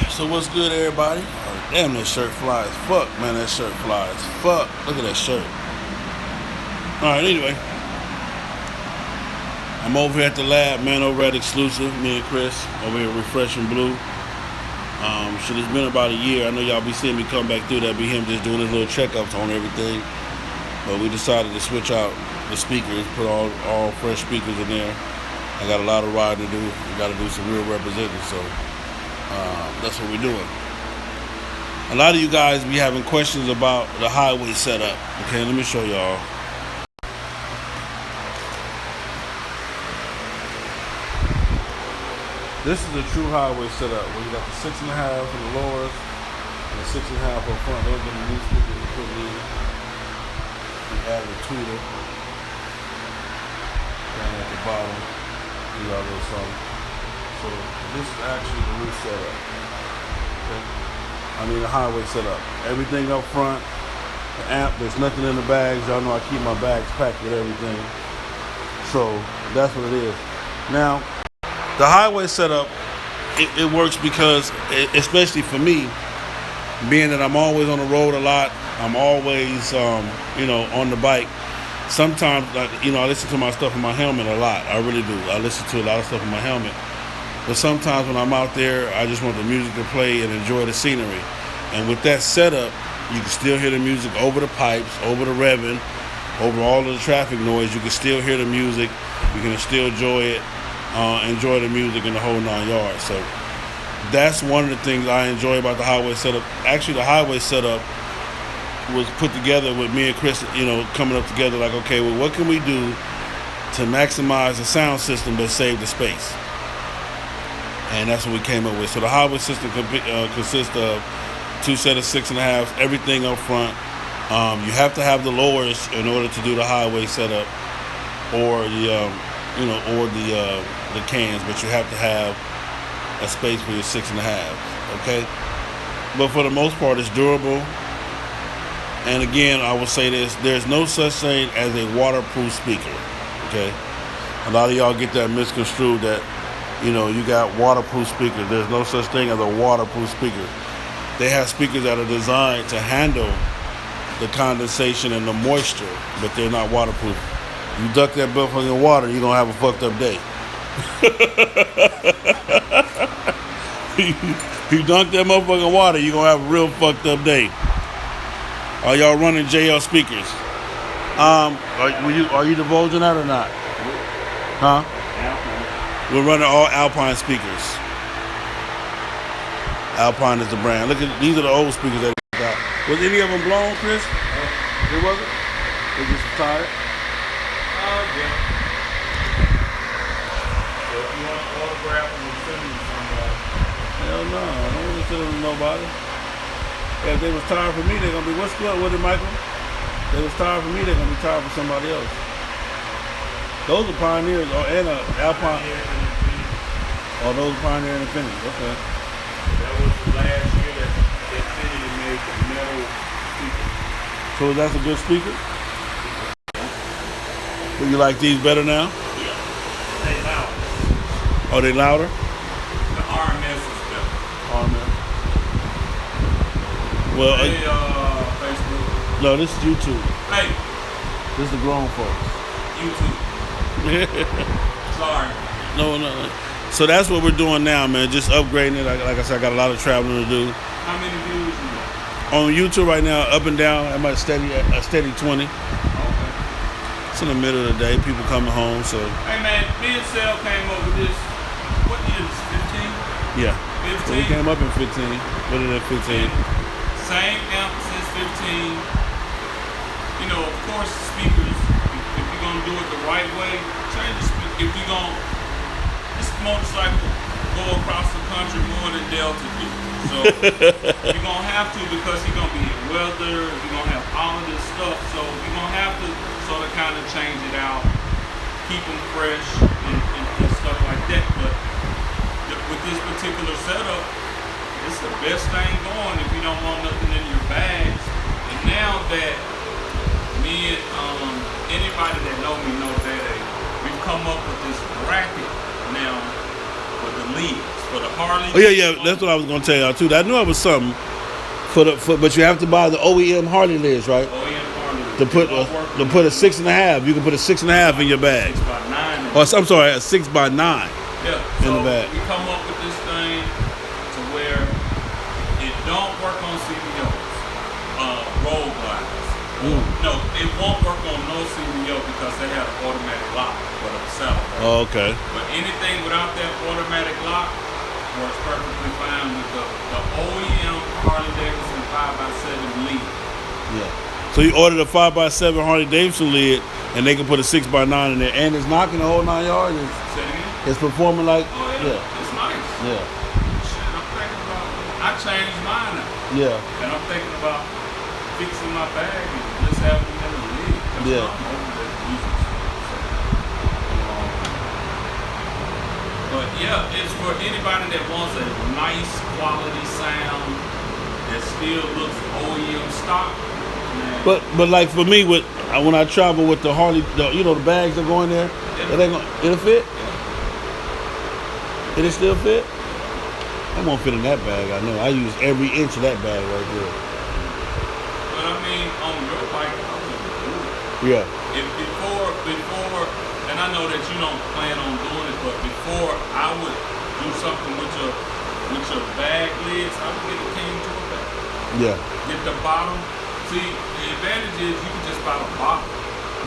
So what's good, everybody? Oh, damn, that shirt fly as fuck, man. That shirt fly as fuck. Look at that shirt. All right, anyway, I'm over here at the lab, man. Over at Exclusive, me and Chris over here at Refreshing Blue. Shit, it's been about a year. I know y'all be seeing me come back through. That be him just doing his little checkups on everything. But we decided to switch out the speakers, put all fresh speakers in there. I got a lot of riding to do. We got to do some real representing, so that's what we're doing. A lot of you guys be having questions about the highway setup. Okay, let me show y'all. This is a true highway setup where you got the 6.5 on the lowers and the 6.5 up front. Those are the new speakers we put in. We added a tweeter down at the bottom. Do y'all a little something. So this is actually the new setup. Okay. I mean the highway setup. Everything up front, the amp, there's nothing in the bags. Y'all know I keep my bags packed with everything. So that's what it is. Now, the highway setup, it works because, especially for me, being that I'm always on the road a lot, I'm always, on the bike. Sometimes, I listen to my stuff in my helmet a lot. I really do. I listen to a lot of stuff in my helmet. But sometimes when I'm out there, I just want the music to play and enjoy the scenery. And with that setup, you can still hear the music over the pipes, over the revving, over all of the traffic noise. You can still hear the music. You can still enjoy the music in the whole 9 yards. So that's one of the things I enjoy about the highway setup. Actually, the highway setup was put together with me and Chris, coming up together like, okay, well, what can we do to maximize the sound system but save the space? And that's what we came up with. So the highway system consists of 2 sets of 6.5s, everything up front. You have to have the lowers in order to do the highway setup, or the cans, but you have to have a space for your 6.5s. Okay, but for the most part, it's durable. And again, I will say this: there's no such thing as a waterproof speaker. Okay, a lot of y'all get that misconstrued that you got waterproof speakers. There's no such thing as a waterproof speaker. They have speakers that are designed to handle the condensation and the moisture, but they're not waterproof. You duck that motherfucker in water, you're gonna have a fucked up day. You dunk that motherfucker in water, you're gonna have a real fucked up day. Are y'all running JL speakers? Are you divulging that or not? Huh? We're running all Alpine speakers. Alpine is the brand. Look at these are the old speakers that we got. Was any of them blown, Chris? It wasn't? They just tired? Yeah. So if you want to autograph them, we'll send them to somebody. Hell no, I don't want to send them to nobody. If they was tired for me, they're gonna be, what's good with it, Michael? If they was tired for me, they're gonna be tired for somebody else. Those are Pioneers, and Alpine. Oh, those are Pioneer and Infinity. Okay. That was the last year that Infinity made the metal speaker. So that's a good speaker? Do you like these better now? Yeah. They louder. Are they louder? The RMS is better. RMS. Well, Hey, Facebook. no, this is YouTube. Hey, This is the grown folks. YouTube. Sorry. No. So that's what we're doing now, man. Just upgrading it. Like I said, I got a lot of traveling to do. How many views you got? On YouTube right now, up and down, I'm at a steady 20. Okay. It's in the middle of the day, people coming home, so. Hey, man, me and Sel came up with this. What year is this? 15? Yeah. 15? So we came up in 15. What is it, 15? Same amp since 15. Of course, speakers, if you're going to do it the right way, change the speaker. If you're going to, this motorcycle go across the country more than Delta do. So you're going to have to, because you're going to be in weather, you're going to have all of this stuff. So you're going to have to sort of kind of change it out, keep them fresh and stuff like that. But with this particular setup, it's the best thing going if you don't want nothing in your bags. And now that me and anybody that know me know that we've come up with this bracket now for the leads. for the Harley. Oh yeah. That's what I was gonna tell y'all too. I knew it was something but you have to buy the OEM Harley lids, right? OEM Harley. To put a 6.5. You can put a 6.5 in your bag. 6x9. Or I'm sorry, a 6x9 Yeah. in the bag. We come up with this thing to where it don't work on CBOs, roll glides. No, it won't work on no CBO because they have an automatic lock for the seller. Oh, okay. But anything without that automatic lock works perfectly fine with the OEM Harley Davidson 5x7 lead. Yeah. So you ordered a 5x7 Harley Davidson lid, and they can put a 6x9 in there, and it's knocking the whole 9 yards. Say it again? It's performing like. Oh yeah, it's nice. Yeah. Shit, I'm thinking about. I changed mine now, Yeah. and I'm thinking about fixing my bag and just having it in the lid. Yeah. But yeah, it's for anybody that wants a nice quality sound that still looks OEM stock. Man. But like for me, when I travel with the Harley, the bags that go in there, it'll fit. It'll still fit. It won't fit in that bag. I know. I use every inch of that bag right there. But I mean, on your bike, I wouldn't do it. Yeah. If before, and I know that you don't plan on doing it, but before I would do something with your bag lids, I would get a King tour bag. Yeah. Get the bottom. See, the advantage is you can just buy the bottom.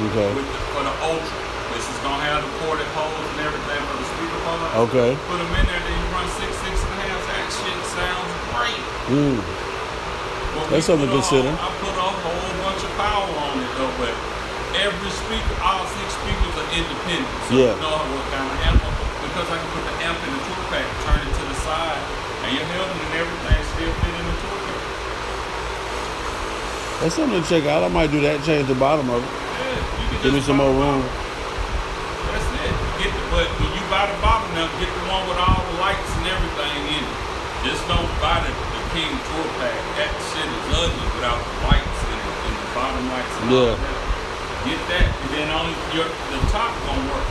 Okay. For the Ultra. This is gonna have the corded holes and everything for the speaker part. Okay. Put them in there, then you run 6.5. That shit sounds great. But That's something to consider. I put a whole bunch of power on it though, but every speaker, all 6 speakers are independent. So Yeah. you know what kind of amp, because I can put the amp in the tour pack, turn it to the side, and your helmet and everything still fit in the tour pack. That's something to check out. I might do that. Change the bottom of it. Yeah, you can Give me just some buy more the room. bottom. That's it. But when you buy the bottom now, get the one with all the lights and everything in it. Just don't buy the King Tour Pack. That shit is ugly without the lights and the bottom lights and all that. Get that, and then only the top gonna work.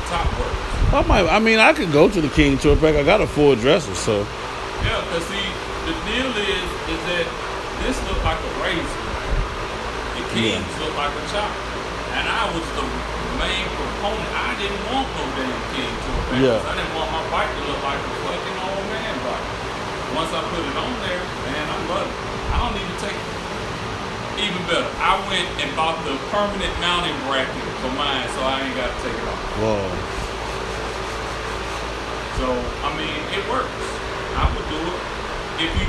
Top works. I could go to the King Tour Pack. I got a full dresser, so. Yeah, cause see, the deal is that this look like a razor. The Kings look like a chopper. And I was the main proponent. I didn't want no damn King Tour Pack. Yeah. I didn't want my bike to look like a fucking old man bike. Once I put it on there, man, I love it. I don't even take it. Even better, I went and bought the permanent mounting bracket for mine, so I ain't got to take it off. Whoa. So, I mean, it works. I would do it. If you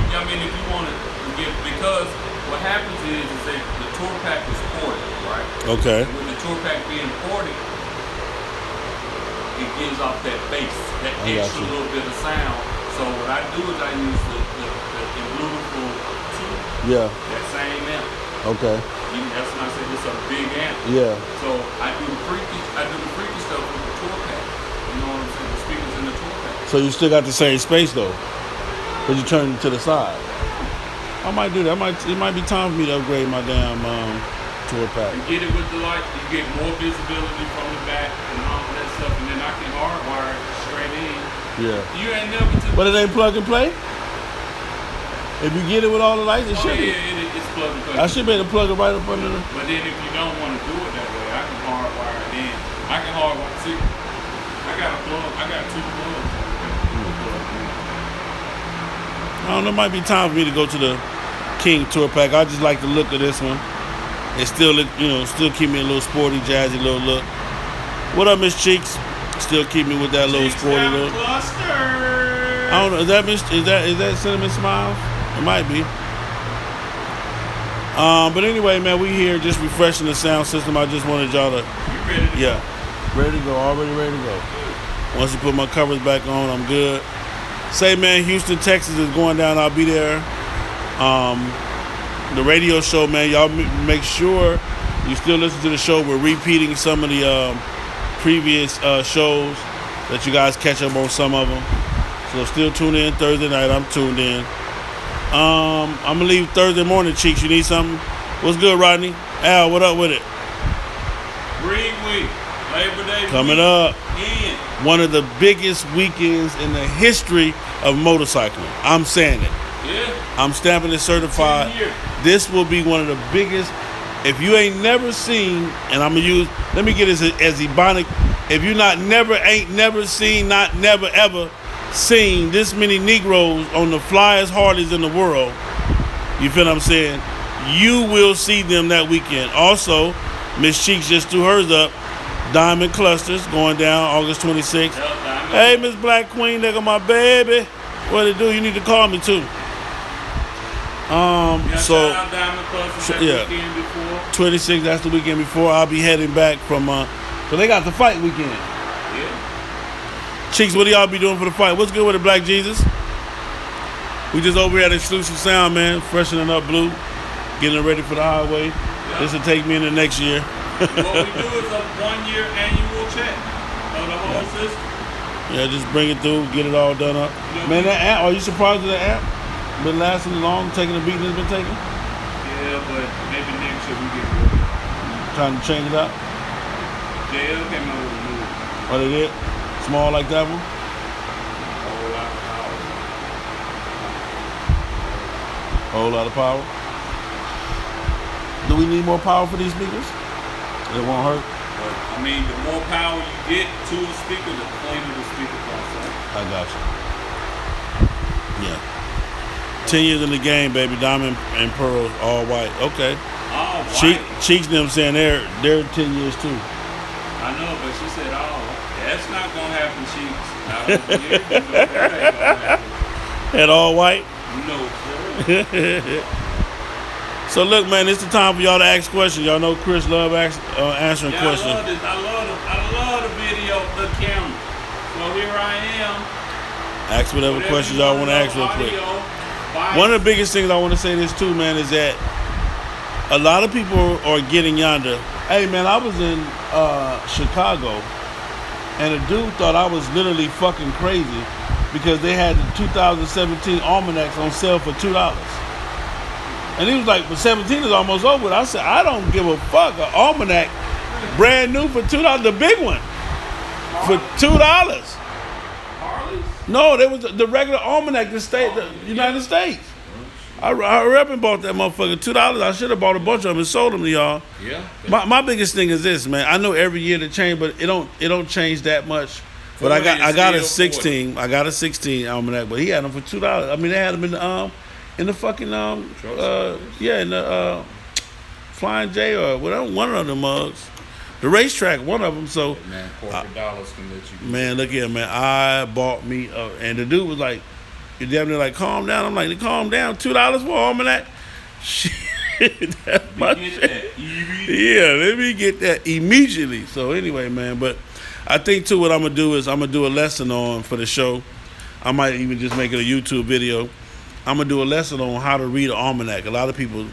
want to get, because what happens is that the tour pack is ported, right? Okay. And with the tour pack being ported, it gives off that bass, that extra little bit of sound. So what I do is I use the beautiful tube. Yeah. That same amp. Okay. That's when I said it's a big amp. Yeah. So I do the freaky stuff with the tour pack. You know what I'm saying? The speakers in the tour pack. So you still got the same space though, but you turn it to the side. I might do that. It might be time for me to upgrade my damn tour pack. You get it with the light, you get more visibility from the back and all of that stuff, and then I can hardwire it straight in. Yeah. You ain't never took. But it ain't plug and play? If you get it with all the lights, it should be. It's plug and play. I should be able to plug it right up under the. But then if you don't want to do it that way, I can hardwire it in. I can hardwire. See, I got 2 plugs. I don't know. It might be time for me to go to the King Tour Pack. I just like the look of this one. It still look, still keep me a little sporty, jazzy little look. What up, Miss Cheeks? Still keep me with that little sporty look. I don't know. Is that Cinnamon Smiles? It might be. But anyway, man, we here just refreshing the sound system. I just wanted y'all to. You ready to go? Ready to go. Already ready to go. Once you put my covers back on, I'm good. Say, man, Houston, Texas is going down. I'll be there. The radio show, man, y'all make sure you still listen to the show. We're repeating some of the previous shows that you guys catch up on some of them. So still tune in Thursday night. I'm tuned in. I'm going to leave Thursday morning, Cheeks. You need something? What's good, Rodney? Al, what up with it? Green Week, Labor Day coming week. up. In. one of the biggest weekends in the history of motorcycling. I'm saying it. Yeah. I'm stamping it certified. 10 years. This will be one of the biggest. If you ain't never seen, and I'm gonna use, let me get it as Ebonic. If you ain't never seen, not never ever seen this many Negroes on the flyest Harleys in the world, you feel what I'm saying? You will see them that weekend. Also, Miss Cheeks just threw hers up. Diamond Clusters going down August 26th. Hey, Miss Black Queen, there go my baby. What it do? You need to call me too. So shout out Diamond Clusters that weekend before. 26th, that's the weekend before. I'll be heading back from so they got the fight weekend. Yeah. Cheeks, what do y'all be doing for the fight? What's good with the Black Jesus? We just over here at Exclusive Sound, man, freshening up Blue, getting it ready for the highway. Yeah. This will take me into next year. What we do is a 1-year annual check of the whole system. Yeah, just bring it through, get it all done up. Man, that app, are you surprised with that app? Been lasting long, taking the beating it's been taking? Yeah, but maybe next year we get rid of it. Trying to change it up? JL came out with a new one. What it is? Small like that one? A whole lot of power. Whole lot of power. Do we need more power for these speakers? It won't hurt. But, I mean, the more power you get to the speaker, the cleaner the speaker process. I got you. Yeah. 10 years in the game, baby. Diamond and pearls, all white. Okay. All white. Cheeks them saying they're 10 years too. I know, but she said, "Oh, that's not gonna happen, Cheeks." I don't believe you know that ain't gonna happen. And all white. No, sir. So look, man, it's the time for y'all to ask questions. Y'all know Chris love answering questions. I love this. I love the video, the camera. So here I am. Ask whatever questions y'all want to ask real quick. One of the biggest things I want to say this too, man, is that a lot of people are getting yonder. Hey, man, I was in Chicago, and a dude thought I was literally fucking crazy because they had the 2017 almanacs on sale for $2. And he was like, but 17 is almost over. I said, I don't give a fuck. An almanac, brand new for $2, the big one, for $2. Harleys? No, there was the regular almanac, the United States. I up and bought that motherfucker $2. I should have bought a bunch of them and sold them to y'all. Yeah. My biggest thing is this, man. I know every year they change, but it don't change that much. But I got a 16. 40. I got a 16 almanac, but he had them for $2. I mean, they had them in the fucking in the Flying J or whatever, one of them mugs. The racetrack, one of them. So man, corporate dollars can let you. Man, look here, man. I bought me and the dude was like, you damn near like, calm down. I'm like, calm down. $2 for an almanac? Shit, that's my shit. Yeah, let me get that immediately. So anyway, man, but I think too what I'm gonna do is I'm gonna do a lesson on for the show. I might even just make it a YouTube video. I'm gonna do a lesson on how to read an almanac. A lot of people,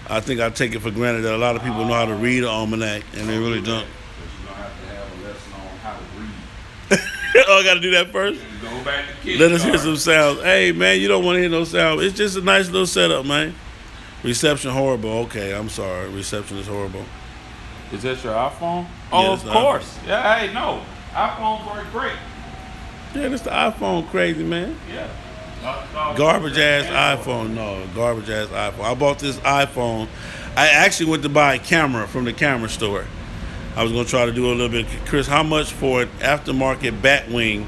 I think I take it for granted that a lot of people know how to read an almanac, and they really don't. But you're gonna have to have a lesson on how to read. Oh, I gotta do that first? Go back to kids. Let us hear some sounds. Hey, man, you don't want to hear no sound. It's just a nice little setup, man. Reception horrible. Okay, I'm sorry. Reception is horrible. Is that your iPhone? Yeah, Oh, it's of the course. Yeah, hey, no. iPhones work great. Yeah, that's the iPhone crazy, man. Yeah. Garbage ass iPhone. No, garbage ass iPhone. I bought this iPhone. I actually went to buy a camera from the camera store. I was going to try to do a little bit. Chris, how much for an aftermarket Batwing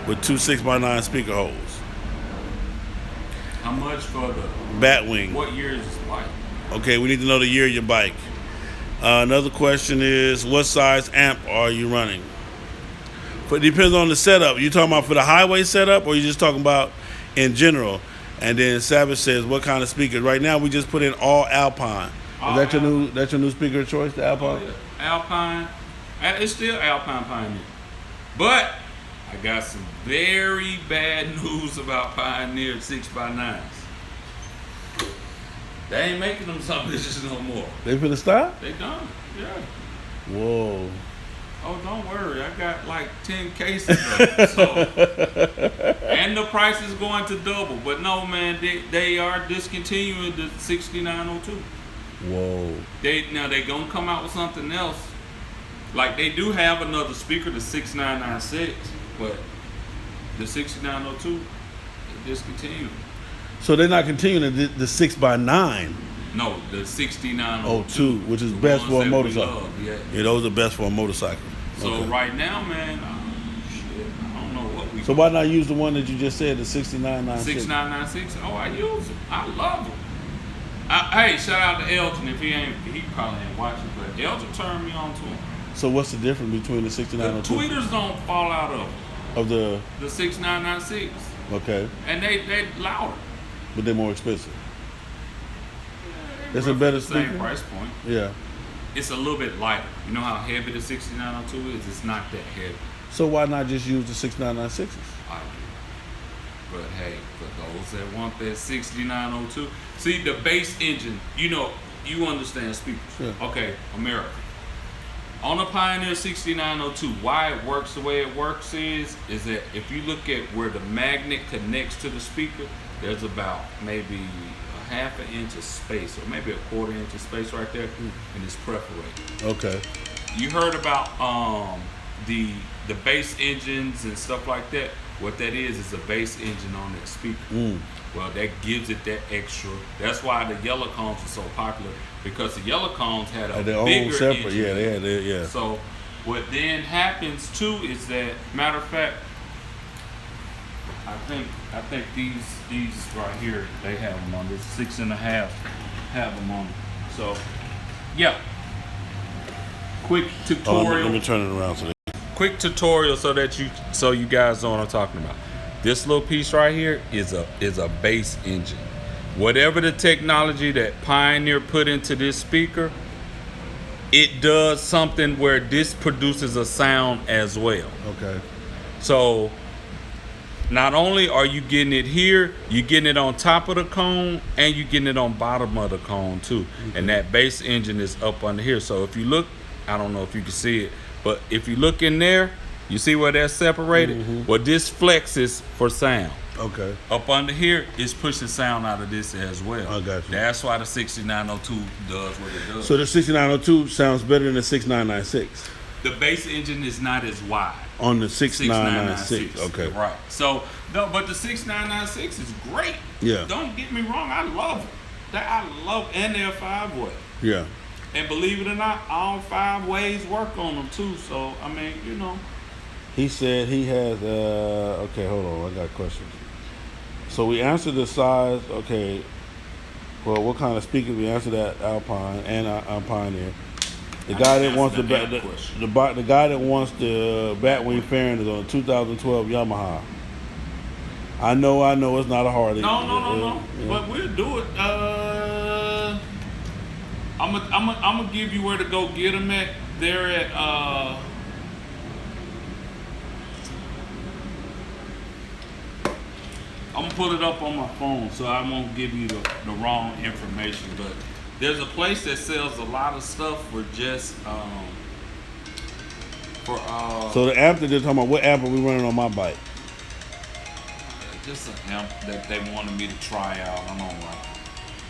with 2 6x9 speaker holes? How much for the Batwing. What year is this bike? Okay, we need to know the year of your bike. Another question is, what size amp are you running? But it depends on the setup. You talking about for the highway setup, or you just talking about in general? And then Savage says, what kind of speakers? Right now, we just put in all Alpine. Is that your new speaker of choice, the Alpine? Oh, yeah. Alpine. It's still Alpine Pioneer. But I got some very bad news about Pioneer 6x9s. They ain't making them some bitches no more. They finna stop? They done. Yeah. Whoa. Oh, don't worry. I got like 10 cases of it. So, and the price is going to double. But no, man, they are discontinuing the 6902. Whoa. They gonna come out with something else. Like they do have another speaker, the 6996, but the 6902 is discontinued. So they're not continuing the 6x9. No, the 6902, 02, which is best for a motorcycle. Yeah. Yeah, those are best for a motorcycle. So Okay. right now, man, shit, I don't know what we. So why not use the one that you just said, the 6996? 6996. Oh, I use them. I love them. Hey, shout out to Elton. If he probably ain't watching, but Elton turned me on to him. So what's the difference between the The 6902 tweeters don't fall out of the 6996, okay, and they louder. but they're more expensive? They It's a roughly better the same speaker? price point. Yeah. It's a little bit lighter. You know how heavy the 6902 is? It's not that heavy. So why not just use the 6996s? I do. But hey, for those that want that 6902, see the bass engine, you understand speakers. Yeah. Okay, America. On the Pioneer 6902, why it works the way it works is that if you look at where the magnet connects to the speaker, there's about maybe a half an inch of space, or maybe a quarter inch of space right there, and it's perforated. Okay. You heard about the bass engines and stuff like that. What that is a bass engine on that speaker. Well, that gives it that extra. That's why the yellow cones are so popular, because the yellow cones had a Their bigger own separate. engine. Yeah, they had their, yeah. So what then happens too is that, matter of fact, I think these right here, they have them on this 6.5 have them on. So yeah, quick tutorial. Let me turn it around so they Quick tutorial so you guys know what I'm talking about. This little piece right here is a bass engine. Whatever the technology that Pioneer put into this speaker, it does something where this produces a sound as well. Okay. So not only are you getting it here, you're getting it on top of the cone, and you're getting it on bottom of the cone too. Okay. And that bass engine is up under here. So if you look, I don't know if you can see it, but if you look in there, you see where that's separated? Well, this flexes for sound. Okay. Up under here is pushing sound out of this as well. I got you. That's why the 6902 does what it does. So the 6902 sounds better than the 6996 the bass engine is not as wide. on the 6996. Okay. Right. So, no, but the 6996 is great. Yeah. Don't get me wrong. I love it. And they're 5-way. Yeah. And believe it or not, all 5 ways work on them too. So, I mean, He said he has. Okay, hold on. I got questions. So we answered the size. Okay. Well, what kind of speaker? We answered that Alpine and Pioneer. The guy that wants the guy that wants the Batwing fairing is on a 2012 Yamaha. I know. It's not a Harley. No. Yeah. But we'll do it. I'm gonna give you where to go get them at. They're at I'm gonna put it up on my phone so I won't give you the wrong information. But there's a place that sells a lot of stuff for just So the amp that they're talking about, what amp are we running on my bike? just an amp that they wanted me to try out. I don't know.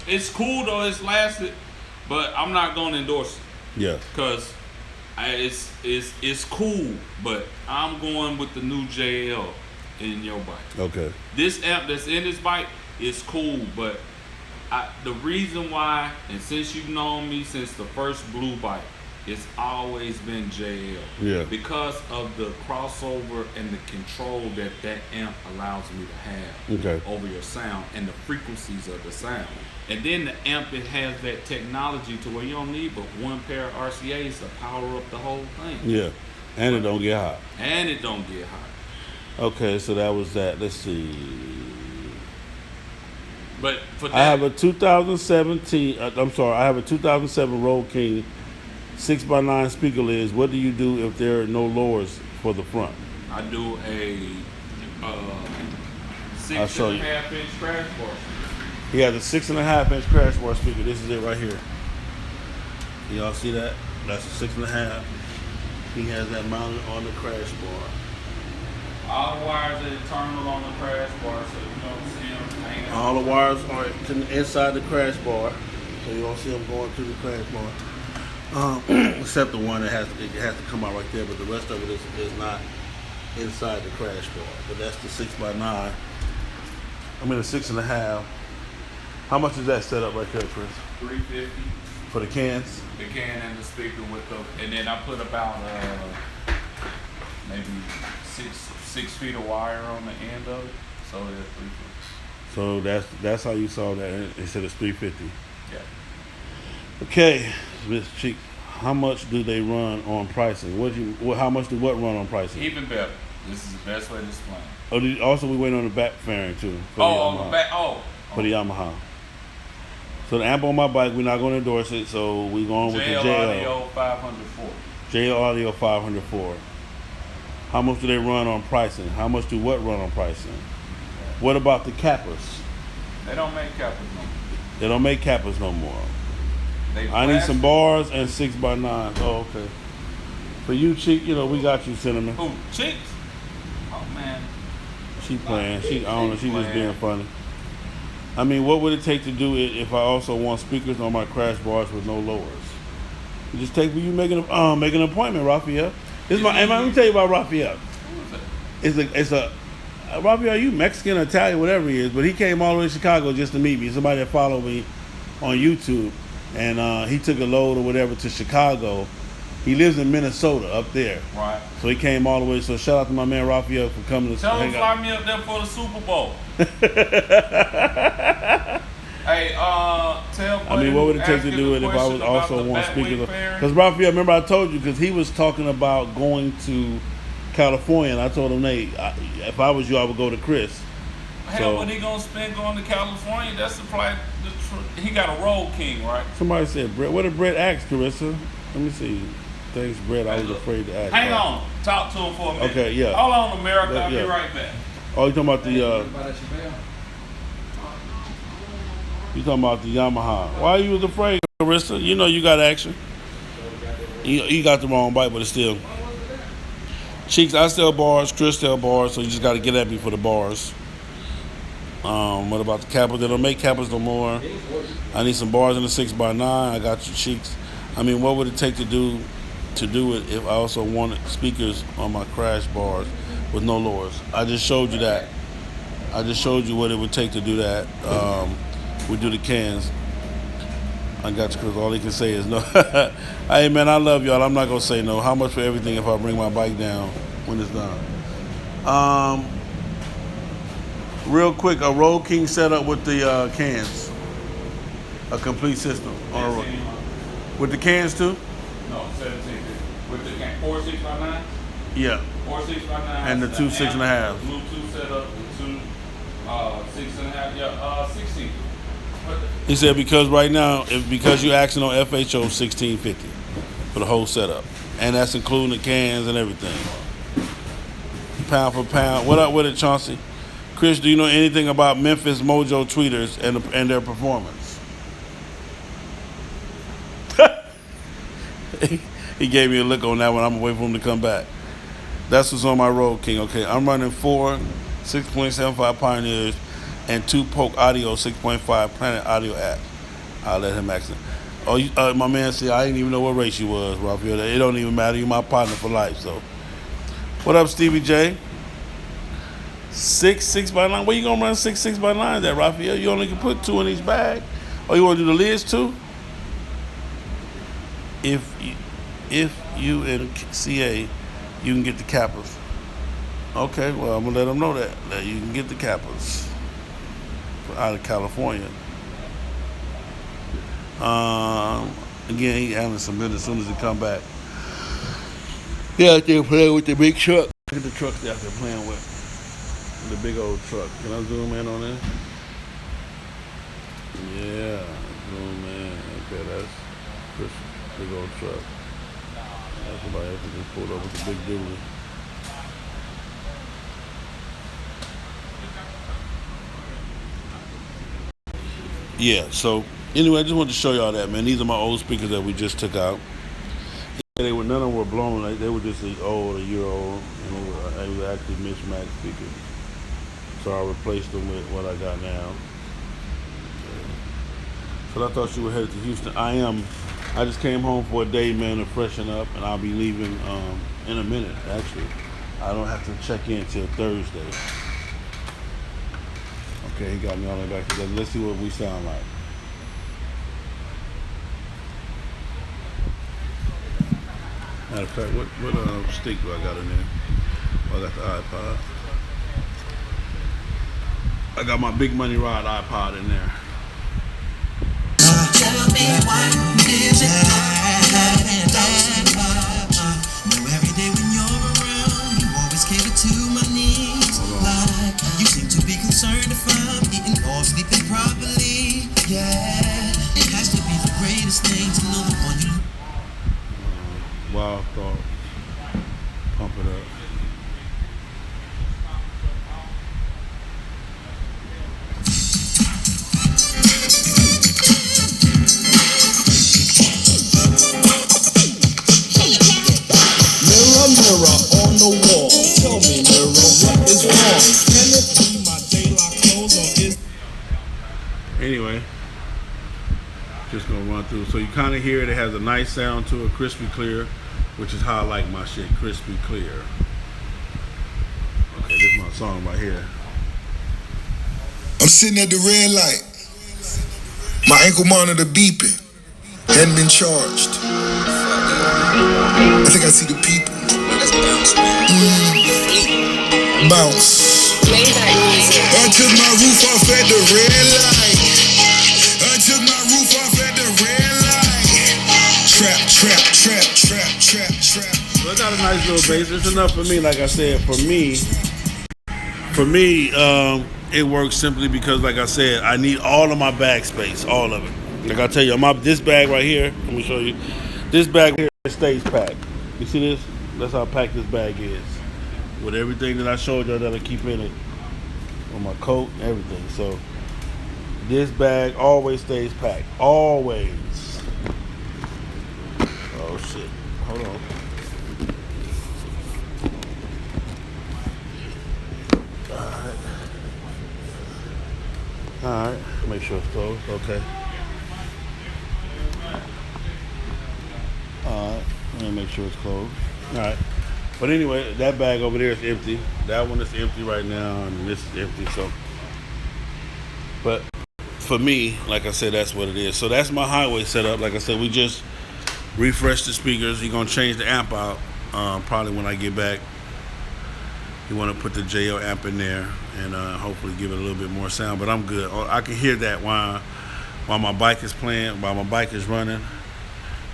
It's cool though. It's lasted, but I'm not gonna endorse it. Yeah. Cause it's cool, but I'm going with the new JL in your bike. Okay. This amp that's in this bike is cool, but the reason why, and since you've known me since the first blue bike, it's always been JL. Yeah. Because of the crossover and the control that amp allows me to have Okay. over your sound and the frequencies of the sound. And then the amp, it has that technology to where you don't need but one pair of RCAs to power up the whole thing. Yeah. And it don't get hot. And it don't get hot. Okay, so that was that. Let's see. But for that, I have a 2017. I have a 2007 Road King 6x9 speaker lids. What do you do if there are no lowers for the front? I do a I'll show you. 6.5-inch crash bar. He has a 6.5-inch crash bar speaker. This is it right here. Y'all see that? That's a 6.5. He has that mounted on the crash bar. All the wires are internal on the crash bar, so you don't see them hanging out. All the wires are inside the crash bar, so you don't see them going through the crash bar. except the one that it has to come out right there, but the rest of it is not inside the crash bar. But that's the 6x9. I mean the 6.5. How much is that set up right there, Chris? $350. For the cans? The can and the speaker with the, and then I put about maybe six feet of wire on the end of it, so it's $350. So that's how you saw that. It said it's $350. Yeah. Okay, Miss Cheek, how much do they run on pricing? How much do what run on pricing? Even better. This is the best way to explain. Oh, also we waiting on the back fairing too. On the back. Oh. For the Yamaha. So the amp on my bike, we're not going to endorse it, so we're going with the JL JL. Audio 504. JL Audio 504. How much do they run on pricing? How much do what run on pricing? What about the Kappas? They don't make Kappas no more. They don't make Kappas no more. I need some plastic. bars and 6x9s. Oh, okay. For you, Cheek, we got you, Cinnamon. Who? Cheeks? Oh man. She playing. I don't know. She just being funny. I mean, what would it take to do it if I also want speakers on my crash bars with no lowers? You just take you make an appointment, Raphael. Let me tell you about Raphael. Who is that? It's a Raphael. You Mexican, Italian, whatever he is, but he came all the way to Chicago just to meet me. Somebody that followed me on YouTube, and he took a load or whatever to Chicago. He lives in Minnesota up there. Right. So he came all the way. So shout out to my man Raphael for coming to Tell him hang fly out. me up there for the Super Bowl. Hey, tell. I mean, what would it take ask to him do the it if I question was about also the want back speakers? wing fairing? Because Raphael, remember I told you, because he was talking about going to California, and I told him, hey, if I was you, I would go to Chris. Hell, what he gonna spend going to California? That's the price. He got a Road King, right? Somebody said, Brett, what did Brett ask, Carissa? Let me see. Thanks, Brett. I was afraid to ask. Hang on. Talk to him for a minute. Okay, yeah. Hold on, America. I'll Yeah. be right back. Oh, you talking about the you talking about the Yamaha. Why you was afraid, Carissa? You know you got action. You got the wrong bike, but it's still. Cheeks, I sell bars, Chris sell bars, so you just got to get at me for the bars. What about the Kappas? They don't make Kappas no more. I need some bars in the 6x9. I got you, Cheeks. I mean, what would it take to do it if I also wanted speakers on my crash bars with no lowers? I just showed you that. I just showed you what it would take to do that. We do the cans. I got you, because all he can say is no. Hey, man, I love y'all. I'm not going to say no. How much for everything if I bring my bike down when it's done? Real quick, a Road King setup with the cans. A complete system. On a with the cans, too? No, 17. With the 4 6x9? Yeah. 4 6x9. And the 2 6.5. Bluetooth setup, the 2 6.5. Yeah, 16. He said because right now, because you're asking on FHO, $1,650 for the whole setup, and that's including the cans and everything. Pound for pound. What up with it, Chauncey? Chris, do you know anything about Memphis Mojo tweeters and their performance? He gave me a look on that one. I'm waiting for him to come back. That's what's on my Road King. Okay, I'm running 4 6.75 Pioneers and 2 Polk Audio 6.5 Planet Audio apps. I'll let him ask it. Oh, my man said I didn't even know what race you was, Raphael. It don't even matter. You're my partner for life. So, what up, Stevie J? 6x9. Where you gonna run 6x9 at, Raphael? You only can put 2 in each bag. Oh, you want to do the lids too? If you and CA, you can get the Kappas. Okay, well I'm gonna let them know that you can get the Kappas out of California. Again, he handling some business as soon as he come back. He out there playing with the big truck. Look at the truck they out there playing with. The big old truck. Can I zoom in on that? Yeah, zoom in. Okay, that's Christian. Big old truck. That's somebody else that just pulled up with the big dually. Yeah, so anyway, I just wanted to show y'all that, man. These are my old speakers that we just took out. None of them were blown. Like, they were just a year old, and they were actually mismatched speakers. So I replaced them with what I got now. So I thought you were headed to Houston. I am I just came home for a day, man, to freshen up, and I'll be leaving in a minute. Actually, I don't have to check in till Thursday. Okay, he got me all the way back together. Let's see what we sound like. Matter of fact, what stick do I got in there? Oh, I got the iPod. I got my Big Money Rod iPod in there. Tell me what is it? Every day when you're around, you always cater to my needs. Like you seem to be concerned if I'm eating or sleeping properly. Yeah, it has to be the greatest thing to know the one you. Wild Thought. Pump it up. Mirror on the wall, tell me, mirror, what is wrong? Can it be my daylight clothes or is... Anyway, just gonna run through. So you kind of hear it. It has a nice sound to it, crispy clear, which is how I like my shit, crispy clear. Okay, this is my song right here. I'm sitting at the red light. My ankle monitor beeping. Hadn't been charged. I think I see the people. Bounce. I took my roof off at the red light. I took my roof off at the red light. Trap, trap, trap, trap, trap, trap. So it got a nice little bass. It's enough for me, like I said. For me, it works simply because, like I said, I need all of my bag space, all of it. Like I tell you, this bag right here. Let me show you. This bag here stays packed. You see this? That's how packed this bag is. With everything that I showed you that I keep in it. On my coat and everything. So this bag always stays packed. Always. Oh shit. Hold on. Alright. Make sure it's closed. Okay. Alright. Let me make sure it's closed. Alright. But anyway, that bag over there is empty. That one is empty right now, and this is empty. So, but for me, like I said, that's what it is. So that's my highway setup. Like I said, we just refreshed the speakers. You're gonna change the amp out probably when I get back. You want to put the JL amp in there and hopefully give it a little bit more sound. But I'm good. I can hear that while my bike is playing, while my bike is running.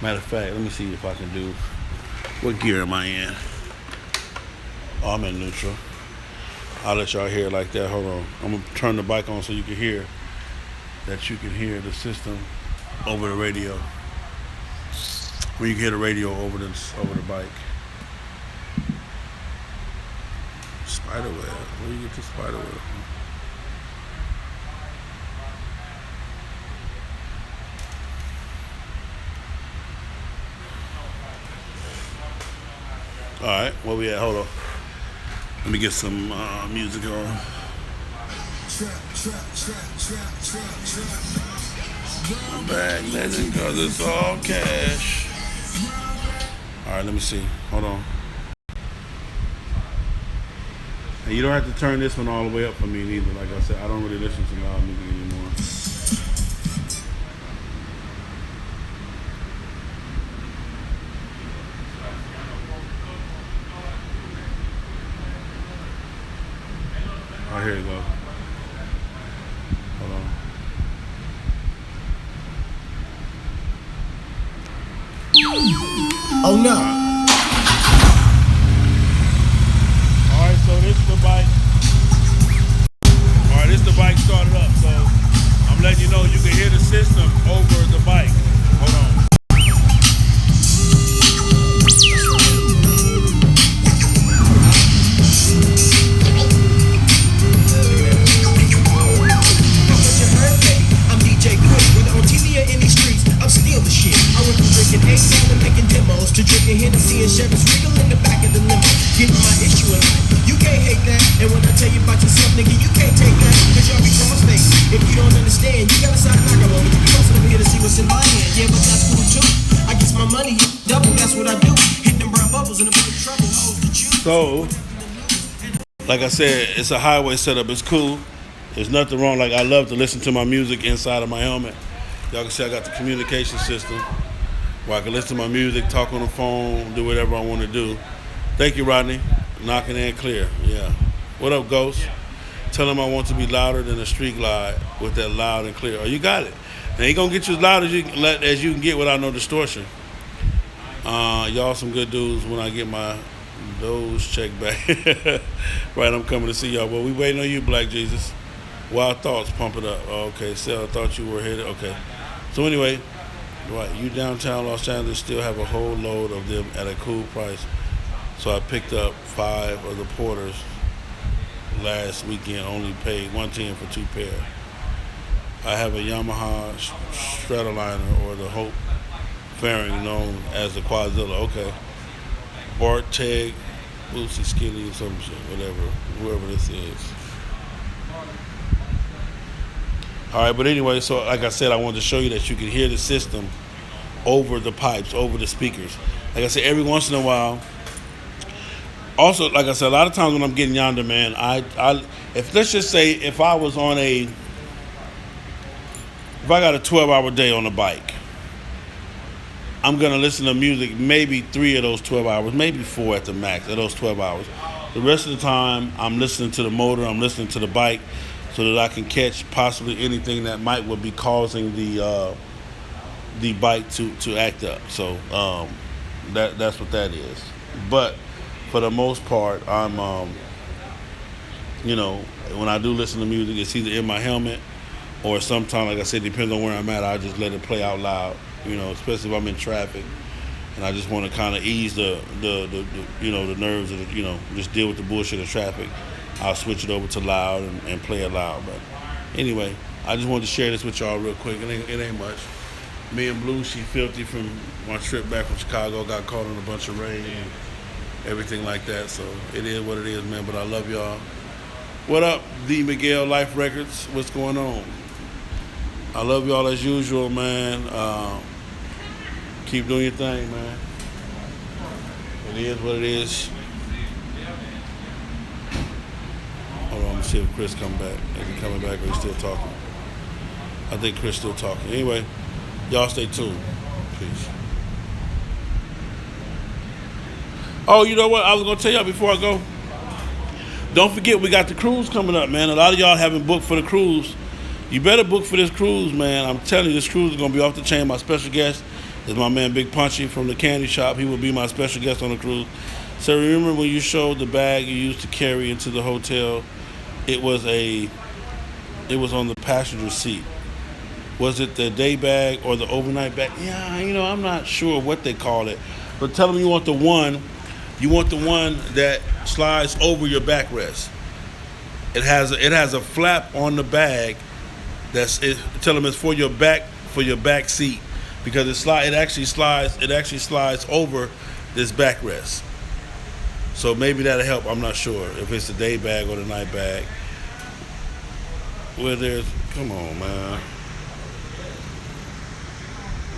Matter of fact, let me see if I can do. What gear am I in? Oh, I'm in neutral. I'll let y'all hear it like that. Hold on. I'm going to turn the bike on so you can hear that. You can hear the system over the radio. When you can hear the radio over the bike. Spider web. Where do you get the spider web? All right, where we at? Hold on. Let me get some music on. I'm back, legend, cause it's all cash. All right, let me see. Hold on. And you don't have to turn this one all the way up for me neither. Like I said, I don't really listen to loud music anymore. Oh, here you go. Hold on. Oh no. Alright, so this is the bike. Alright, this is the bike started up. So I'm letting you know you can hear the system over the bike. Hold on. To drinking Hennessy and Chevy wriggle in the back of the limo. Getting my issue in life. You can't hate that. And when I tell you about yourself, nigga, you can't take that. Cause y'all be cross-faced. If you don't understand, you gotta sound like a woman to be close to the So, like I said, it's a highway setup. It's cool. There's nothing wrong. Like, I love to listen to my music inside of my helmet. Y'all can see I got the communication system where I can listen to my music, talk on the phone, do whatever I want to do. Thank you, Rodney. Knocking in clear. Yeah. What up, Ghost? Tell him I want to be louder than a street light with that loud and clear. Oh, you got it. Now, he going to get you as loud as you can get without no distortion. Y'all some good dudes when I get my those checked back. Right, I'm coming to see y'all. Well, we waiting on you, Black Jesus. Wild Thoughts, pump it up. Oh, okay, Sal, I thought you were headed. Okay. So anyway, right, you downtown Los Angeles still have a whole load of them at a cool price. So I picked up 5 of the Porters last weekend, only paid $110 for 2 pair. I have a Yamaha Stratoliner, or the Hope fairing known as the Quadzilla. Okay. Bart, Teg, Bootsy, Skinny, some shit, whatever, whoever this is. All right, but anyway, so like I said, I wanted to show you that you can hear the system over the pipes, over the speakers. Like I said, every once in a while. Also, like I said, a lot of times when I'm getting yonder, man, if let's just say if I got a 12-hour day on the bike, I'm going to listen to music maybe 3 of those 12 hours, maybe 4 at the max of those 12 hours. The rest of the time, I'm listening to the motor, I'm listening to the bike, so that I can catch possibly anything that would be causing the bike to act up. So that's what that is. But for the most part, I'm, when I do listen to music, it's either in my helmet or sometimes, like I said, depends on where I'm at, I just let it play out loud. Especially if I'm in traffic and I just want to kind of ease the nerves of just deal with the bullshit of traffic. I'll switch it over to loud and play it loud. But anyway, I just wanted to share this with y'all real quick. It ain't much. Me and Blue, she filthy from my trip back from Chicago, got caught in a bunch of rain and everything like that. So it is what it is, man. But I love y'all. What up, D. Miguel Life Records? What's going on? I love y'all as usual, man. Keep doing your thing, man. It is what it is. Hold on, let me see if Chris come back. Is he coming back or he's still talking? I think Chris still talking. Anyway, y'all stay tuned. Peace. Oh, you know what? I was going to tell y'all before I go. Don't forget, we got the cruise coming up, man. A lot of y'all haven't booked for the cruise. You better book for this cruise, man. I'm telling you, this cruise is going to be off the chain. My special guest is my man Big Punchy from the candy shop. He will be my special guest on the cruise. So remember when you showed the bag you used to carry into the hotel, it was on the passenger seat. Was it the day bag or the overnight bag? Yeah, I'm not sure what they call it. But tell them you want the one that slides over your backrest. It has a flap on the bag. Tell them it's for your back seat, because it actually slides over this backrest. So maybe that'll help. I'm not sure if it's the day bag or the night bag. Come on, man.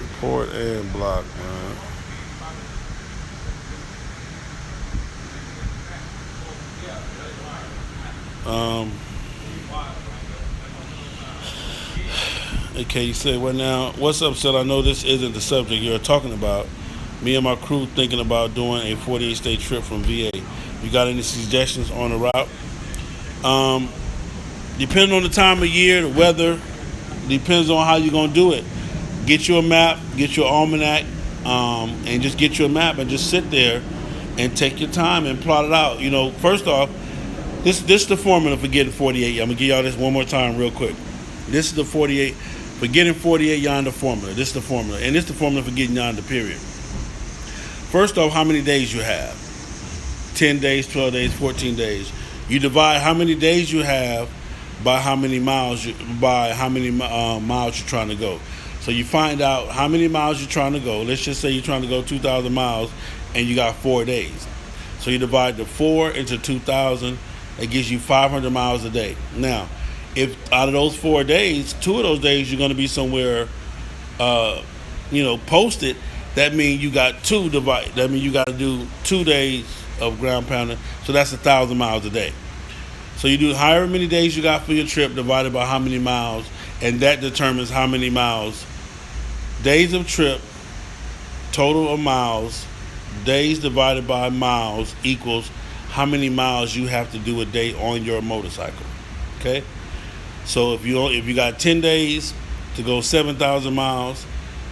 Report and block, man. Okay, you say, well now, what's up, Sal? I know this isn't the subject you're talking about. Me and my crew thinking about doing a 48-state trip from VA. You got any suggestions on the route? Depending on the time of year, the weather, depends on how you're going to do it. Get you a map, get your almanac, and just get you a map and just sit there and take your time and plot it out. First off, this is the formula for getting 48. I'm going to give y'all this one more time real quick. This is the 48. For getting 48 yonder formula. This is the formula. And this is the formula for getting yonder, period. First off, how many days you have. 10 days, 12 days, 14 days. You divide how many days you have by how many miles you're trying to go. So you find out how many miles you're trying to go. Let's just say you're trying to go 2,000 miles and you got 4 days. So you divide the 4 into 2,000. It gives you 500 miles a day. Now, if out of those 4 days, 2 of those days you're going to be somewhere, posted, that means you got 2 divided. That means you got to do 2 days of ground pounding. So that's 1,000 miles a day. So you do however many days you got for your trip divided by how many miles, and that determines how many miles. Days of trip, total of miles, days divided by miles equals how many miles you have to do a day on your motorcycle. Okay? So if you got 10 days to go 7,000 miles,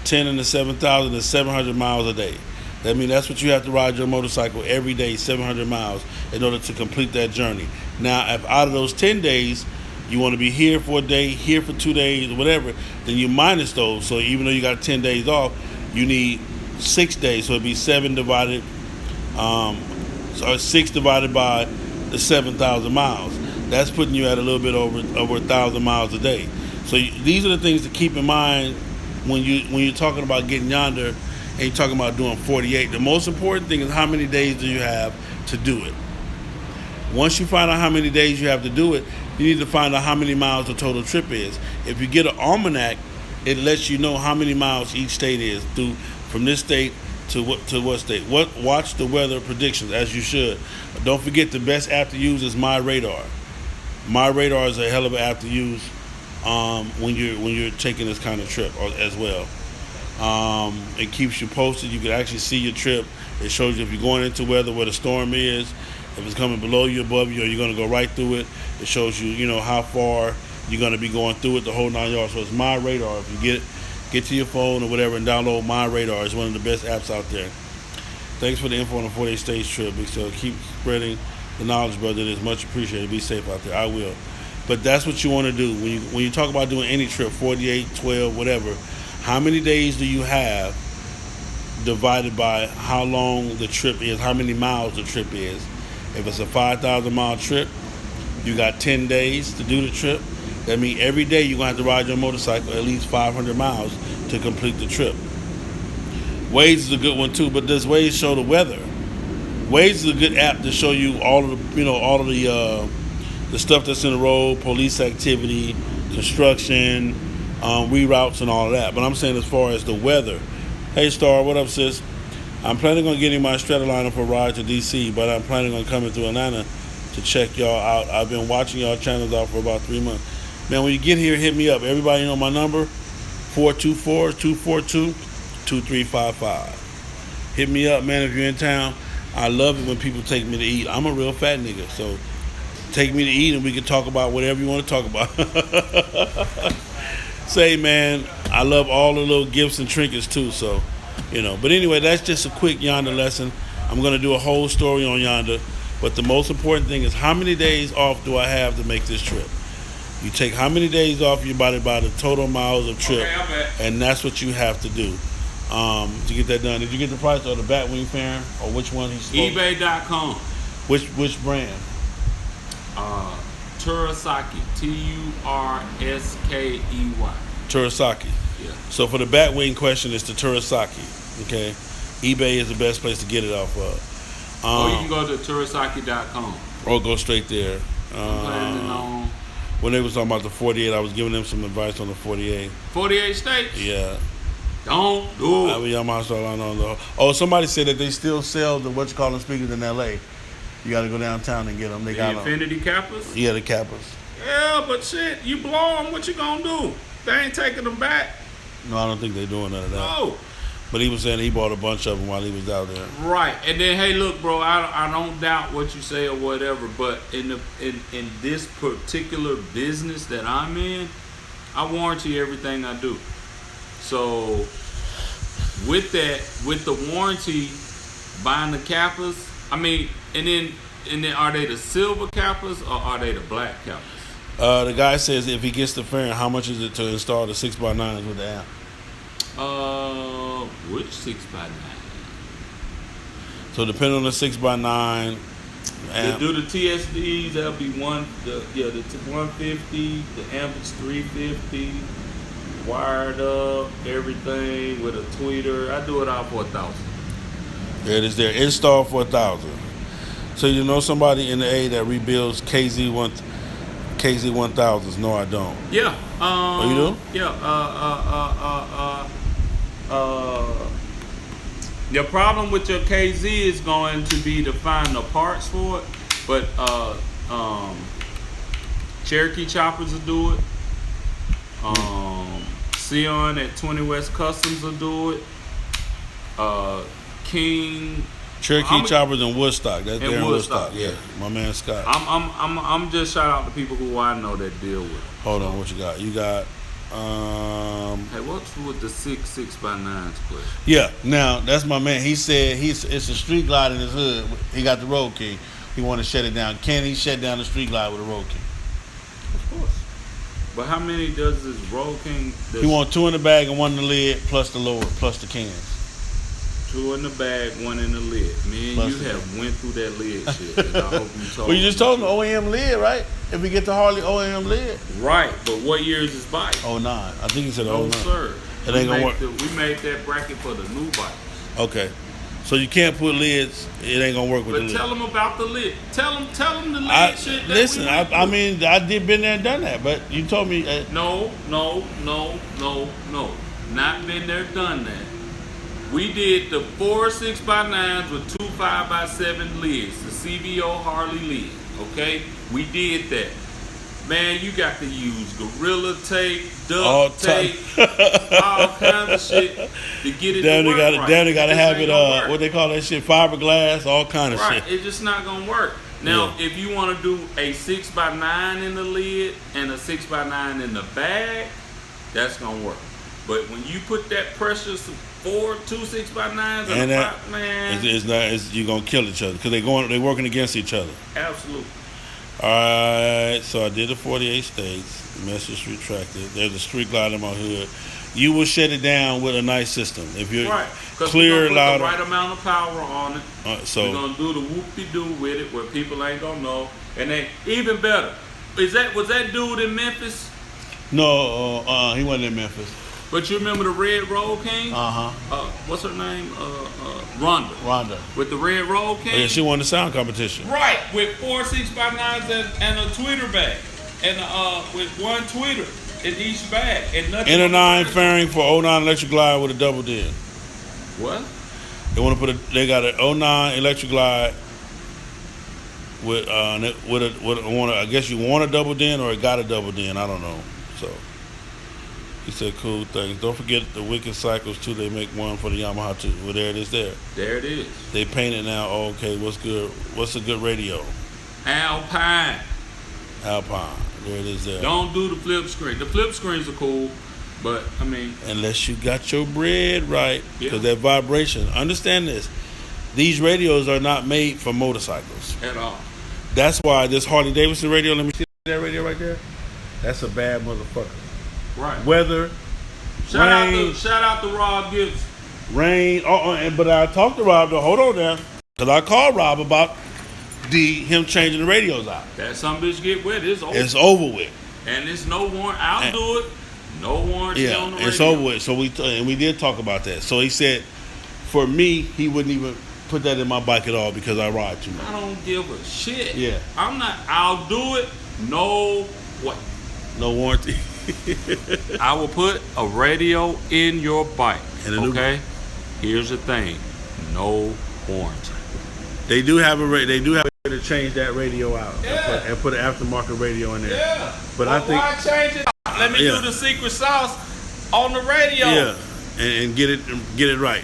10 into 7,000 is 700 miles a day. That means that's what you have to ride your motorcycle every day, 700 miles, in order to complete that journey. Now, if out of those 10 days, you want to be here for a day, here for 2 days, whatever, then you minus those. So even though you got 10 days off, you need 6 days. So it'd be 6 divided by the 7,000 miles. That's putting you at a little bit over 1,000 miles a day. So these are the things to keep in mind when you're talking about getting yonder and you're talking about doing 48. The most important thing is how many days do you have to do it. Once you find out how many days you have to do it, you need to find out how many miles the total trip is. If you get an almanac, it lets you know how many miles each state is from this state to what state. Watch the weather predictions, as you should. But don't forget, the best app to use is MyRadar. MyRadar is a hell of an app to use when you're taking this kind of trip as well. It keeps you posted. You can actually see your trip. It shows you if you're going into weather, where the storm is, if it's coming below you, above you, or you're going to go right through it. It shows you, how far you're going to be going through it, the whole 9 yards. So it's MyRadar. If you get to your phone or whatever and download MyRadar, it's one of the best apps out there. Thanks for the info on the 48 states trip. So keep spreading the knowledge, brother. It is much appreciated. Be safe out there. I will. But that's what you want to do when you talk about doing any trip, 48, 12, whatever. How many days do you have divided by how long the trip is, how many miles the trip is? If it's a 5,000 mile trip, you got 10 days to do the trip. That means every day you're going to have to ride your motorcycle at least 500 miles to complete the trip. Waze is a good one too, but does Waze show the weather? Waze is a good app to show you all of the stuff that's in the road, police activity, construction, reroutes and all of that. But I'm saying as far as the weather. Hey Star, what up sis? I'm planning on getting my Stradaliner for a ride to DC, but I'm planning on coming through Atlanta to check y'all out. I've been watching y'all channels out for about 3 months. Man, when you get here, hit me up. Everybody know my number, 424-242-2355. Hit me up, man, if you're in town. I love it when people take me to eat. I'm a real fat nigga, so take me to eat and we can talk about whatever you want to talk about. Say, man, I love all the little gifts and trinkets too, so, But anyway, that's just a quick Yonder lesson. I'm going to do a whole story on Yonder, but the most important thing is how many days off do I have to make this trip? You take how many days off your body by the total miles of trip, and that's what you have to do to get that done. Did you get the price of the Batwing fan, or which one he's supposed to? eBay.com. Which brand? Turasaki. Turskey. Turasaki. Yeah. So for the Batwing question, it's the Turasaki. Okay, eBay is the best place to get it off of. Or you can go to Turasaki.com. Or go straight there. When they was talking about the 48, I was giving them some advice on the 48. 48 states? Yeah. Don't do it. Oh, somebody said that they still sell the speakers in L.A. You got to go downtown and get them. They got Infinity Kappas? Yeah, the Kappas. Yeah, but shit, you blow them, what you gonna do? They ain't taking them back. No, I don't think they're doing none of that. No. But he was saying he bought a bunch of them while he was out there. Right, and then hey, look, bro, I don't doubt what you say or whatever, but in this particular business that I'm in, I warranty everything I do. So with the warranty, buying the Kappas, and then are they the silver Kappas or are they the black Kappas? The guy says if he gets the fairing, how much is it to install the 6x9s with the app? Which 6x9? So depending on the 6x9 amp. To do the TSDs, that'll be the 150, the amp is 350, wired up, everything with a tweeter. I do it all for $1,000. There it is there. Install for $1,000. So you know somebody in the A that rebuilds KZ1000s? No, I don't. Yeah. Oh, you do? Yeah. Your problem with your KZ is going to be to find the parts for it, but Cherokee Choppers will do it. Sion at 20 West Customs will do it. King Cherokee Choppers in Woodstock. That's in there in Woodstock, Woodstock. Yeah, my man Scott. I'm just shout out to people who I know that deal with it. Hold on, what you got? You got Hey, what's with the 6x9s play? yeah. Now that's my man. He said it's a street glide in his hood. He got the Road King. He want to shut it down. Can he shut down the street glide with a Road King? Of course. But how many does this Road King? He want 2 in the bag and 1 in the lid, plus the lower, plus the cans. 2 in the bag, 1 in the lid. Me and Plus you the have went through that lid shit. And I hope you told Well, you just me. told him OEM lid, right? If we get the Harley OEM lid. Right, but what year is this bike? 09. I think he said No, 09. sir. It ain't gonna work. We made that bracket for the new bike. Okay. So you can't put lids. It ain't gonna work with But the lid. tell them about the lid. Tell them the lid shit. That Listen, we went I through. mean, I did been there and done that, but you told me. No. Not been there, done that. We did the 4 6x9s with 2 5x7 lids, the CVO Harley lid. Okay, we did that. Man, you got to use Gorilla Tape, All duct tape, all kinds of shit to get it Damn, to they work got right. damn, they got to It have just it. ain't gonna work. What they call that shit? Fiberglass, all kind of Right, shit. it's just not gonna work. Now, Yeah. if you want to do a 6x9 in the lid and a 6x9 in the bag, that's gonna work. But when you put that pressure, 2 6x9s And and a that 5, man, it's not. You're gonna kill each other because they're working against each other. absolutely. All right, so I did the 48 states. Message retracted. There's a street glide in my hood. You will shut it down with a nice system. If you're Right, because clear, we're gonna put louder. the right amount of power on it. We're So gonna do the whoop-de-doo with it, where people ain't gonna know. And then even better, was that dude in Memphis? no, he wasn't in Memphis. But you remember the Red Road King? What's her name? Rhonda. Rhonda. With the Red Road King. Yeah, she won the sound competition. Right, with 4 6x9s and a tweeter bag, and with 1 tweeter in each bag, and nothing. In a on the 9 back. fairing for 09 electric glide with a double din. What? They want to put they got an 09 electric glide with I guess you want a double din or it got a double din. I don't know. So he said cool things. Don't forget the Wicked Cycles too. They make one for the Yamaha too. Well, there it is. There There it is. they paint it now. Oh, okay, what's good? What's a good radio? Alpine. Alpine. There it is. There. Don't do the flip screen. The flip screens are cool, but I mean, Unless you got your bread right, because Yeah. that vibration. Understand this. These radios are not made for motorcycles. at all. That's why this Harley Davidson radio, let me see that radio right there. That's a bad motherfucker. Right. Weather, Shout rain, out to Rob Gibbs. rain. But I talked to Rob though. Hold on now, because I called Rob about him changing the radios out. That some bitch get wet. It's over. It's over with. And it's no warrant. I'll do it. No warranty on the radio. It's over with. So we did talk about that. So he said, for me, he wouldn't even put that in my bike at all because I ride too much. I don't give a shit. Yeah. I'll do it. No way. No warranty. I will put a radio in your bike. And a new- Okay? Here's the thing. No warranty. They do have a way to change that radio out Yeah. and put an aftermarket radio in there. Yeah. But I think why change it? Let me Yeah. do the secret sauce on the radio. yeah, and get it right.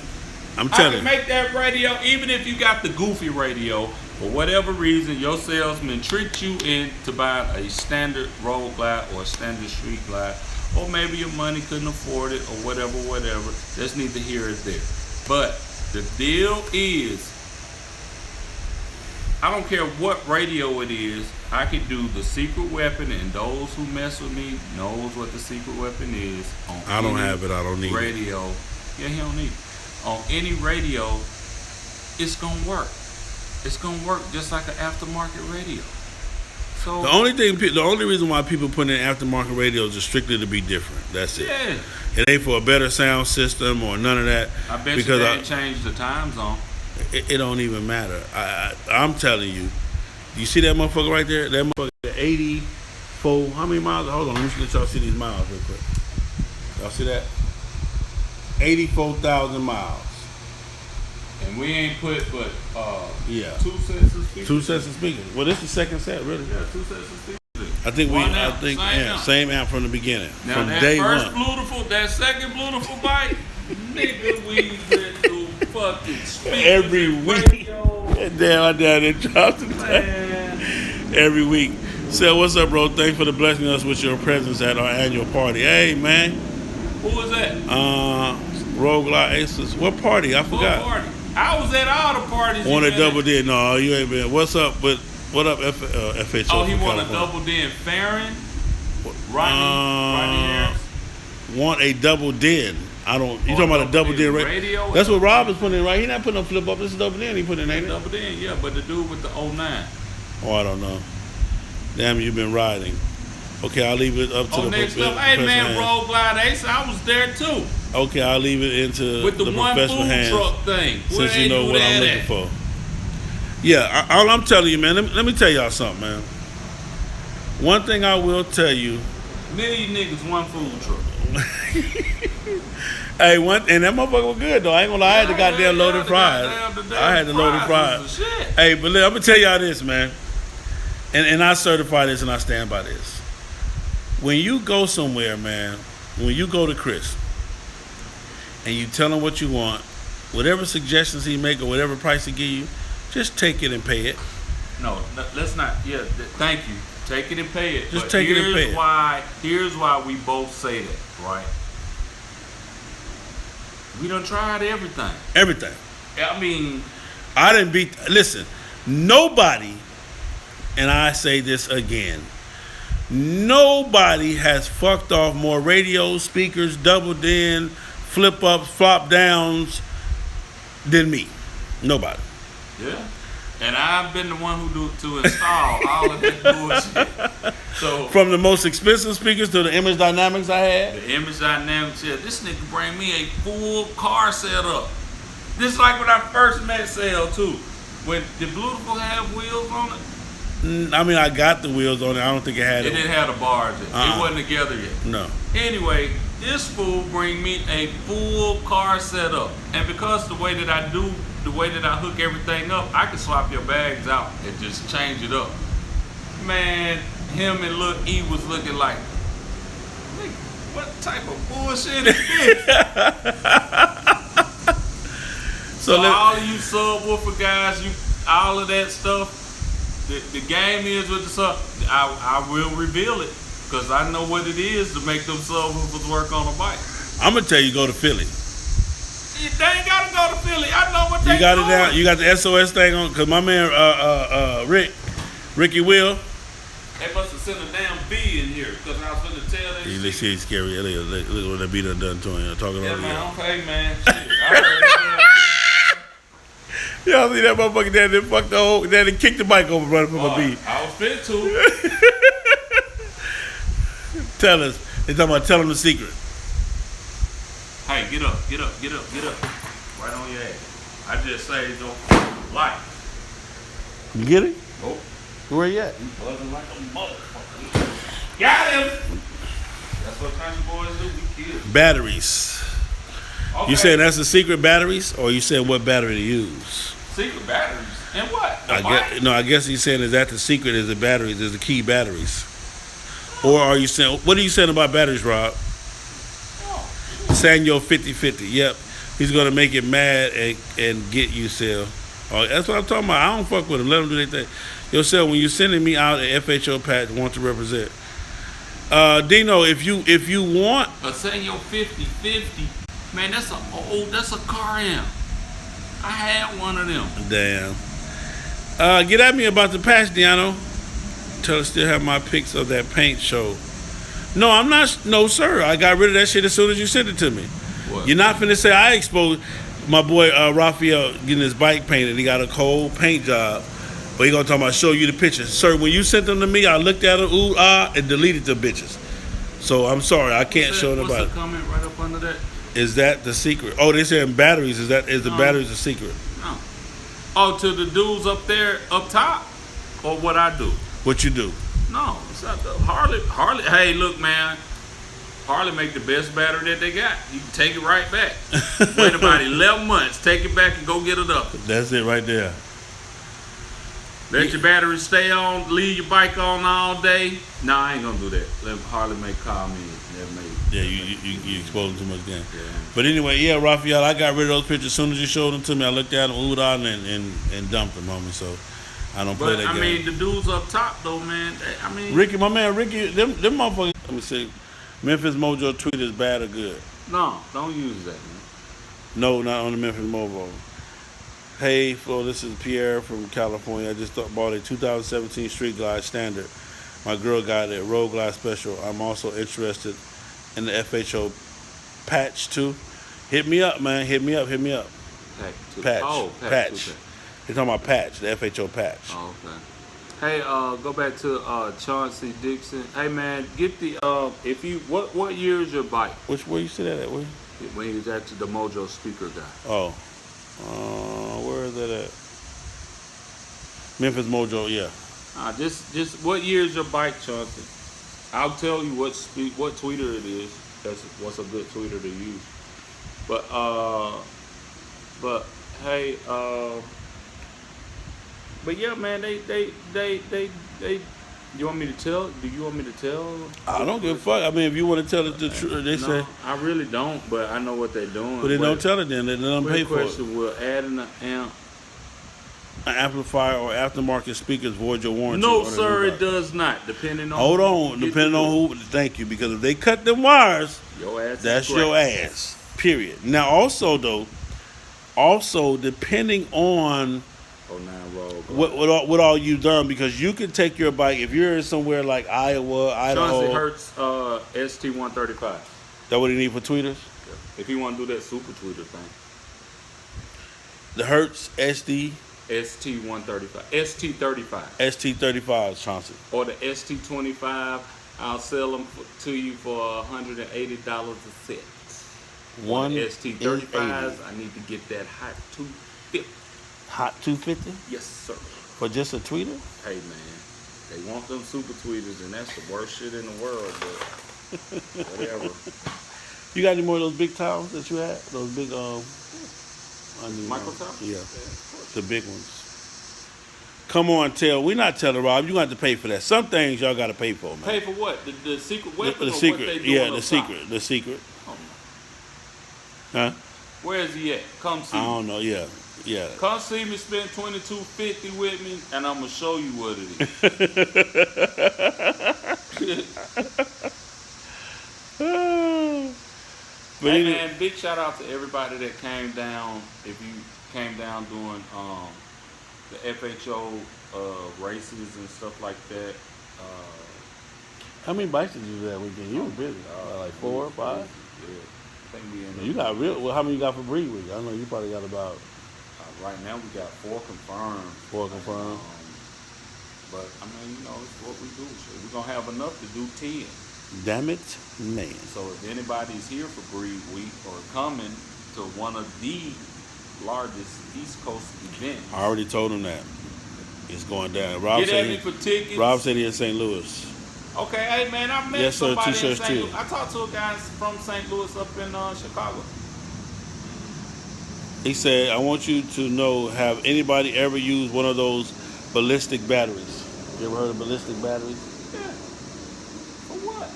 I'm I telling can you. make that radio, even if you got the goofy radio, for whatever reason, your salesman tricked you into buying a standard road glide or a standard street glide, or maybe your money couldn't afford it, or whatever. That's neither here or there. But the deal is, I don't care what radio it is, I can do the secret weapon, and those who mess with me knows what the secret weapon is. On I don't any have it. I don't need it. radio. Yeah, he don't need it. On any radio, it's gonna work. It's gonna work just like an aftermarket radio. So The only reason why people put in aftermarket radios is strictly to be different. That's it. yeah, It ain't for a better sound system or none of that. I bet because you they ain't changed the time zone. it don't even matter. I'm telling you. You see that motherfucker right there? That motherfucker 84. How many miles? Hold on, let me let y'all see these miles real quick. Y'all see that? 84,000 miles. And we ain't put but Yeah. 2 sets of speakers. 2 sets of speakers. Well, this is the second set, really. Yeah, 2 sets of speakers. I think same amp from the beginning, Now from that day first one. beautiful, that second beautiful bite, nigga, we went to fucking speakers Every and week. radio. Damn, I down there dropped it. Man. Every week. So what's up, bro? Thanks for blessing us with your presence at our annual party. Hey, man. Who was that? Rogue Light Aces. What party? I What forgot. party? I was at all the parties. One you that been double at. did. No, you ain't been. What up, FHO? Oh, he from won a California? double din. Farron? Rodney Harris? Want a double din. I don't. You Oh, talking about a double double din din? radio? That's what Rob is putting in, right? He not putting no flip up. This is double din. He putting in, ain't it? Double din, yeah, but the dude with the 09. Oh, I don't know. Damn, you've been riding. Okay, I'll leave it up to Oh, the next up, hey professional man, hands. Road Glide Ace, I was there too. Okay, I'll leave it into With the one professional food hands. truck thing. Where Since you know what I'm looking at? for. Yeah, all I'm telling you, man, let me tell y'all something, man. One thing I will tell you, Million niggas, one food truck. hey, and that motherfucker was good, though. I ain't gonna lie, I had the goddamn loaded fries. I had the loaded fries. was the shit. Hey, but look, I'm gonna tell y'all this, man. And I certify this and I stand by this. When you go somewhere, man, when you go to Chris and you tell him what you want, whatever suggestions he make or whatever price he give you, just take it and pay it. No, let's not. Yeah, thank you. Take it and pay it. Just But take it and pay it. Here's why we both say that, right? We done tried everything. Everything. I mean, I didn't beat. Listen, nobody, and I say this again, nobody has fucked off more radios, speakers, double din, flip ups, flop downs than me. Nobody. yeah. And I've been the one who to install all of that bullshit. So From the most expensive speakers to the image dynamics I had. the Image Dynamics said, this nigga bring me a full car setup. Just like when I first met Sal too. When the Bluetooth have wheels on it, I mean, I got the wheels on it. I don't think it had it it. didn't have the bars. It Uh-uh. wasn't together yet. No. Anyway, this fool bring me a full car setup. And because the way that I hook everything up, I can swap your bags out and just change it up. Man, him and Lil E was looking like, "Nigga, what type of bullshit is this?" So all of you subwoofer guys, all of that stuff, the game is with the sub. I will reveal it because I know what it is to make them subwoofers work on a bike. I'm gonna tell you, go to Philly. They ain't gotta go to Philly. I know what they You got doing. it down. You got the SOS thing on, cause my man Ricky Will. They must have sent a damn B in here because I was gonna tell that. Let's see, he's scary. Look what that beat done to him. Talking Yeah, over man, here. okay, man. Shit. I heard that Y'all see that motherfucker down there? Fuck the whole. Then he kicked the bike over, running from a beat. I was fit to. Tell us. They talking about tell him the secret. Hey, get up. Right on your ass. I just saved your life. You get it? Oh, Where you at? you buzzing like a motherfucker. Got him. That's what country boys do. We kill. Batteries. Okay. You saying that's the secret batteries, or you saying what battery to use? secret batteries and what? The bike? I guess he's saying is that the secret is the batteries, is the key batteries, or are you saying what are you saying about batteries, Rob? Sanyo 50/50. Yep, he's gonna make it mad and get you, Sel. Oh, that's what I'm talking about. I don't fuck with him. Let them do their thing. Yo, Sel, when you're sending me out an FHO patch, want to represent. Dino, if you want, A Sanyo 50/50, man, that's a car amp. I had one of them. damn. Get at me about the patch, Deano. Tell her still have my pics of that paint show. No, I'm not. No, sir. I got rid of that shit as soon as you sent it to me. What? You're not finna say I exposed my boy Raphael getting his bike painted. He got a cold paint job. But he gonna talk about show you the pictures. Sir, when you sent them to me, I looked at them, and deleted the bitches. So I'm sorry, I can't show What's nobody. the comment right up under that? Is that the secret? Oh, they saying batteries. Is the No. batteries the secret? No. Oh, to the dudes up there, up top? Or what I do? What you do? No, it's not the Harley. Hey, look, man. Harley make the best battery that they got. You can take it right back. Wait about 11 months. Take it back and go get it up. That's it right there. Let your battery stay on. Leave your bike on all day. Nah, I ain't gonna do that. Let Harley may call me. Yeah, you exposing too much game. Yeah. But anyway, yeah, Raphael, I got rid of those pictures as soon as you showed them to me. I looked at them, oohed on, and dumped them, homie. So I don't play But that I game. mean, the dudes up top though, man. I mean, Ricky, my man Ricky, them motherfuckers. Let me see. Memphis Mojo tweet is bad or good? no, don't use that, man. No, not on the Memphis Mojo. Hey, Flo, this is Pierre from California. I just bought a 2017 Street Glide Standard. My girl got a Road Glide Special. I'm also interested in the FHO patch too. Hit me up, man. Hit me up. Patch. Oh, Patch. You're talking about patch, the FHO patch. Oh, okay. Hey, go back to Chauncey Dixon. Hey, man, get the if you what year is your bike? Where you see that at? Where? When he was actually the Mojo speaker guy. Oh, where is that at? Memphis Mojo, yeah. Just what year is your bike, Chauncey? I'll tell you what tweeter it is. That's what's a good tweeter to use. But hey, but yeah, man, they. You want me to tell? Do you want me to tell? I don't give a fuck. I mean, if you want to tell it the truth, they say. I really don't, but I know what they're doing. But they don't tell it then. They don't pay for it. Question: will adding an amp? An amplifier or aftermarket speakers void your warranty? No, on a new sir, bike? it does not. Depending on. Hold on, depending on who. Thank you, because if they cut them wires, Your ass. that's is your cracked. ass. Period. Now, also depending on Oh, 9 roll. what all you've done, because you can take your bike if you're in somewhere like Iowa, Chauncey Idaho. Hertz ST135. That what you need for tweeters? If you want to do that super tweeter thing. The Hertz SD ST135. ST35. ST35s, Chauncey. Or the ST25. I'll sell them to you for $180 a set. One ST35s, I need to get that hot 250. Hot 250 Yes, sir. for just a tweeter. Hey, man. They want them super tweeters, and that's the worst shit in the world, but whatever. You got any more of those big towels that you had? Those big Micro towels? Yeah, the big ones. Come on, we're not telling Rob. You got to pay for that. Some things y'all got to pay for, man. Pay for what? The secret weapon? The or secret, what they yeah, doing the up top? secret, the secret. Oh, Huh? where is he at? Come see I me. don't know. Yeah. Come see me, spend $22.50 with me, and I'm gonna show you what it is. But Hey anyway, man, big shout out to everybody that came down. If you came down doing the FHO races and stuff like that. how many bikes did you do that weekend? You were busy. Like 4 or 5. Yeah, I think we ended You got real. Well, how many you got for Bree week? I know you probably got about right now we got 4 confirmed. 4 confirmed. But I mean, you know, it's what we do. So we're gonna have enough to do 10. Damn it, man. So if anybody's here for Breed Week or coming to one of the largest East Coast events, I already told him that it's going down. Rob get at said me for tickets. Rob said he in St. Louis. Okay, hey man, I met Yes, sir, somebody in t-shirts St. too. Louis. I talked to a guy from St. Louis up in Chicago. He said, "I want you to know, have anybody ever used one of those ballistic batteries? You ever heard of ballistic batteries? Yeah. For what?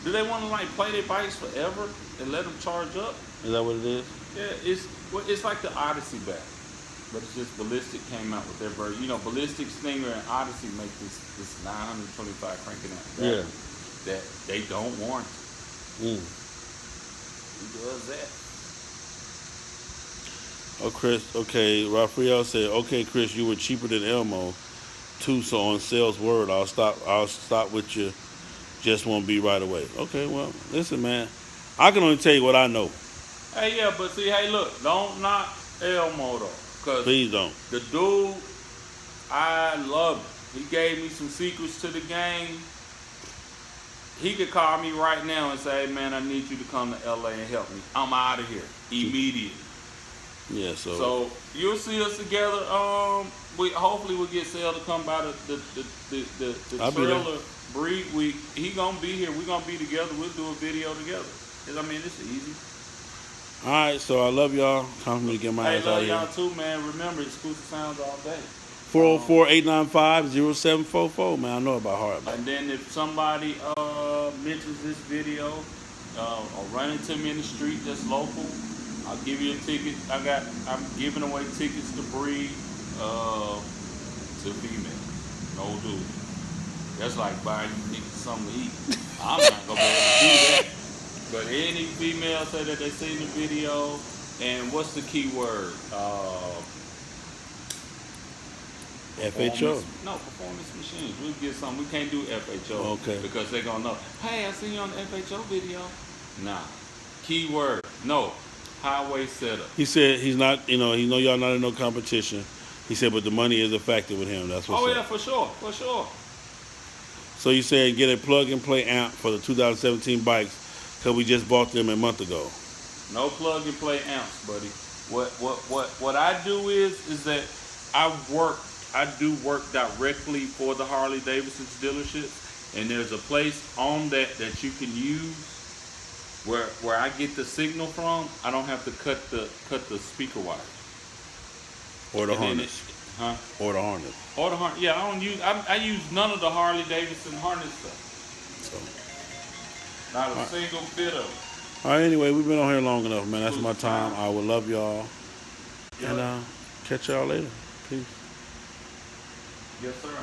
Do they want to like play their bikes forever and let them charge up? Is that what it is? Yeah, it's like the Odyssey battery, but it's just Ballistic came out with their version. You know, Ballistic, Stinger, and Odyssey make this 925 cranking out battery that they don't warranty. Who does that? Oh, Chris. Okay, Raphael said, "Okay, Chris, you were cheaper than Elmo, too. So on sales word, I'll stop with you. Just won't be right away." Okay, well, listen, man. I can only tell you what I know. Hey, yeah, but see, hey, look, don't knock Elmo though, cause Please don't. the dude, I love him. He gave me some secrets to the game. He could call me right now and say, "Hey, man, I need you to come to LA and help me. I'm out of here immediately." Yeah, So you'll see us together. We hopefully we'll get Sale to come by the I'll be there. trailer breed week. He gonna be here. We gonna be together. We'll do a video together. I mean, it's easy. all right, so I love y'all. Time for me to get my Hey, ass out love of here. y'all too, man. Remember, exclusive sounds all day. 404-895-0744, man. I know about heart, man. And then if somebody mentions this video or run into me in the street that's local, I'll give you a ticket. I'm giving away tickets to breed to female. No dude. That's like buying you niggas something to eat. I'm not gonna be able to do that. But any female say that they seen the video, and what's the key word? FHO. Performance machines. We'll get something. We can't do FHO. Okay. Because they're gonna know, hey, I seen you on the FHO video. Nah. Keyword. No. Highway setup. He said he's not, he know y'all not in no competition. He said, but the money is a factor with him. That's what's Oh up. yeah, for sure. For sure. So you said get a plug-and-play amp for the 2017 bikes because we just bought them a month ago. No plug and play amps, buddy. What I do is that I do work directly for the Harley Davidson's dealerships, and there's a place on that you can use where I get the signal from. I don't have to cut the speaker wire. Or the And then harness. Huh? Or the harness. Or the harness. Yeah, I use none of the Harley Davidson harness stuff. So. Not a single bit of it. All right, anyway, we've been on here long enough, man. That's my time. I will love y'all. Yep. And catch y'all later. Peace. Yes, sir.